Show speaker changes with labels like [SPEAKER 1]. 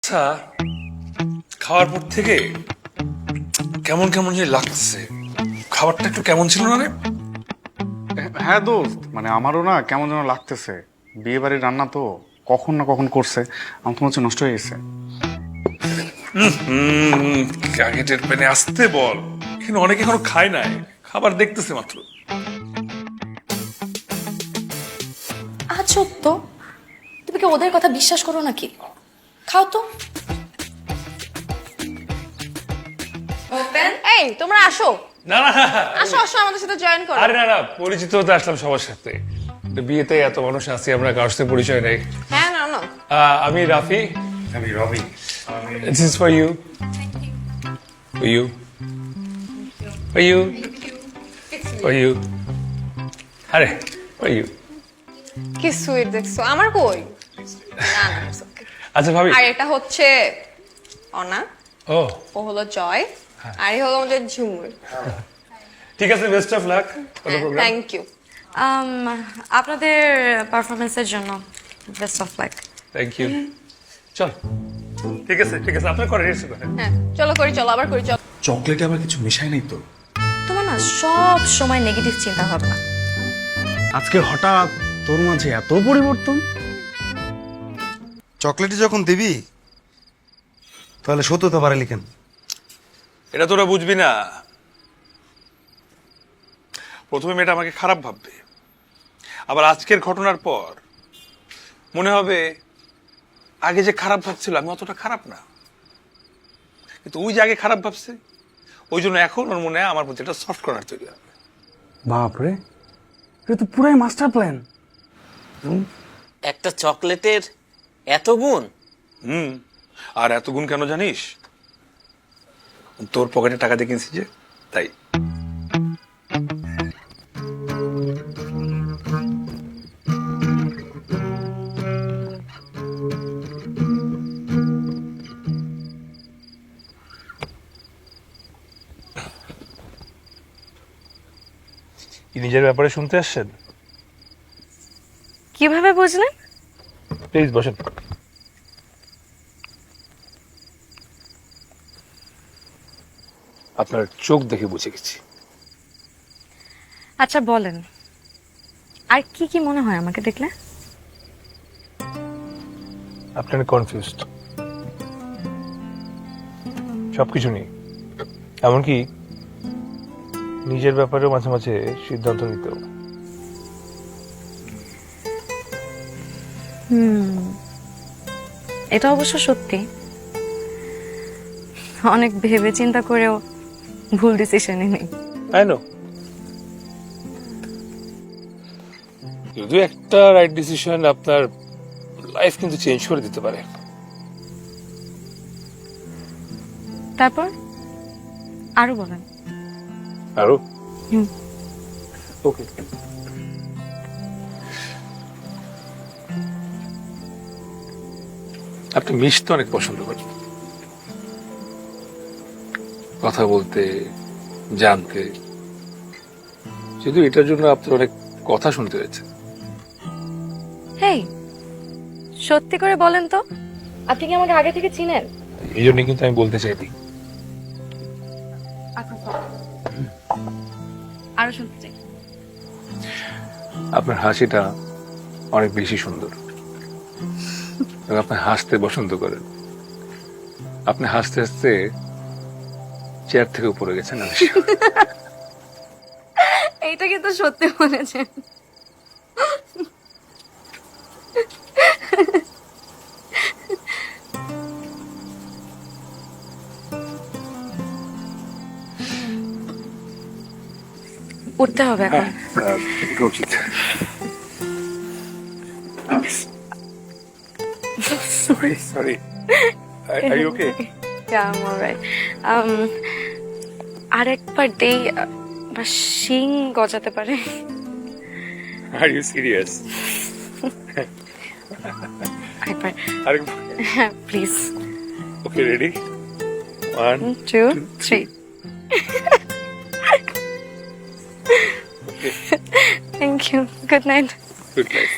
[SPEAKER 1] আচ্ছা, খাওয়ার পর থেকে কেমন কেমন যে লাগছে। খাবারটা একটু কেমন ছিল না রে?
[SPEAKER 2] হ্যাঁ দোস্ত, মানে আমারও না কেমন যেন লাগতেছে। বিয়ে বাড়ির রান্না তো কখন না কখন করছে, আমার তো মনে হচ্ছে নষ্ট হয়ে গেছে।
[SPEAKER 1] ক্যাকেটের পেনে আসতে বল, কিন্তু অনেকে এখনো খায় নাই, খাবার দেখতেছে মাত্র।
[SPEAKER 3] আজব তো, তুমি কি ওদের কথা বিশ্বাস করো নাকি? খাও তো।
[SPEAKER 4] এই তোমরা আসো
[SPEAKER 1] না না
[SPEAKER 4] আসো আসো আমাদের সাথে জয়েন করো।
[SPEAKER 1] আরে না না, পরিচিত হতে আসলাম সবার সাথে। বিয়েতে এত মানুষ আছি, আমরা কারোর সাথে পরিচয় নেই।
[SPEAKER 4] হ্যাঁ না না
[SPEAKER 1] আমি রাফি।
[SPEAKER 2] আমি রবি।
[SPEAKER 1] This is for you. For you. For you. For you. আরে for you.
[SPEAKER 4] কি সুইট দেখছো, আমার কই? না না it's okay.
[SPEAKER 1] আচ্ছা ভাবি।
[SPEAKER 4] আর এটা হচ্ছে অনা,
[SPEAKER 1] ও
[SPEAKER 4] ও হলো জয়, আর এই হলো আমাদের ঝুমুর।
[SPEAKER 1] ঠিক আছে, best of luck for the programme.
[SPEAKER 4] Thank you.
[SPEAKER 3] আপনাদের পারফরমেন্সের জন্য best of luck.
[SPEAKER 1] Thank you. চল, ঠিক আছে ঠিক আছে, আপনার করে রেসি করেন।
[SPEAKER 4] হ্যাঁ চলো করি, চলো আবার করি, চলো।
[SPEAKER 2] চকলেটে আবার কিছু মিশাই নাই তো?
[SPEAKER 3] তোমার না সব সময় নেগেটিভ চিন্তা ভাবনা।
[SPEAKER 2] আজকে হঠাৎ তোর মাঝে এত পরিবর্তন?
[SPEAKER 5] চকলেটই যখন দিবি তাহলে সত্যতা বাড়ালি কেন?
[SPEAKER 1] এটা তোরা বুঝবি না। প্রথমে মেয়েটা আমাকে খারাপ ভাববে, আবার আজকের ঘটনার পর মনে হবে আগে যে খারাপ ভাবছিল আমি অতটা খারাপ না, কিন্তু ওই যে আগে খারাপ ভাবছে ওই জন্য এখন ওর মনে হয় আমার প্রতি একটা সফট কর্নার তৈরি হবে।
[SPEAKER 2] বাপরে, এটা তো পুরাই মাস্টার প্ল্যান।
[SPEAKER 6] একটা চকলেটের এত গুণ?
[SPEAKER 1] আর এত গুণ কেন জানিস? তোর পকেটে টাকা দিয়ে কিনছি যে, তাই। নিজের ব্যাপারে শুনতে আসছেন?
[SPEAKER 3] কিভাবে বুঝলেন?
[SPEAKER 1] প্লিজ বসেন। আপনার চোখ দেখে বুঝে গেছি।
[SPEAKER 3] আচ্ছা বলেন, আর কি কি মনে হয় আমাকে দেখলে?
[SPEAKER 1] আপনার কনফিউজড সবকিছু নেই, এমনকি নিজের ব্যাপারেও মাঝে মাঝে সিদ্ধান্ত নিতেও।
[SPEAKER 3] এটা অবশ্য সত্যি, অনেক ভেবে চিন্তা করেও ভুল ডিসিশনই নেই।
[SPEAKER 1] আই নো, যদি একটা রাইট ডিসিশন আপনার লাইফ কিন্তু চেঞ্জ করে দিতে পারে।
[SPEAKER 3] তারপর আরো বলেন।
[SPEAKER 1] আরো
[SPEAKER 3] হুম।
[SPEAKER 1] ওকে, আপনি মিষ্টি অনেক পছন্দ করেন, কথা বলতে, জানতে, যদিও এটার জন্য আপনার অনেক কথা শুনতে হয়েছে।
[SPEAKER 3] হেই, সত্যি করে বলেন তো, আপনি কি আমাকে আগে থেকে চিনেন?
[SPEAKER 1] এই জন্য কিন্তু আমি বলতে চাইনি।
[SPEAKER 3] আরো শুনতে চাই।
[SPEAKER 1] আপনার হাসিটা অনেক বেশি সুন্দর, এবং আপনি হাসতে পছন্দ করেন। আপনি হাসতে হাসতে চেয়ার থেকে উপরে গেছেন।
[SPEAKER 3] এইটা কিন্তু সত্যি বলেছেন। উঠতে হবে এখন।
[SPEAKER 1] উচিত। Sorry, are you okay?
[SPEAKER 3] Yeah, I'm alright. আরেকবার দেই, বা শিং গজাতে পারে।
[SPEAKER 1] Are you serious?
[SPEAKER 3] আরেকবার,
[SPEAKER 1] আরেকবার?
[SPEAKER 3] হ্যাঁ please.
[SPEAKER 1] Okay, ready? 1
[SPEAKER 3] 2 3 Thank you. Good night.
[SPEAKER 1] Good night.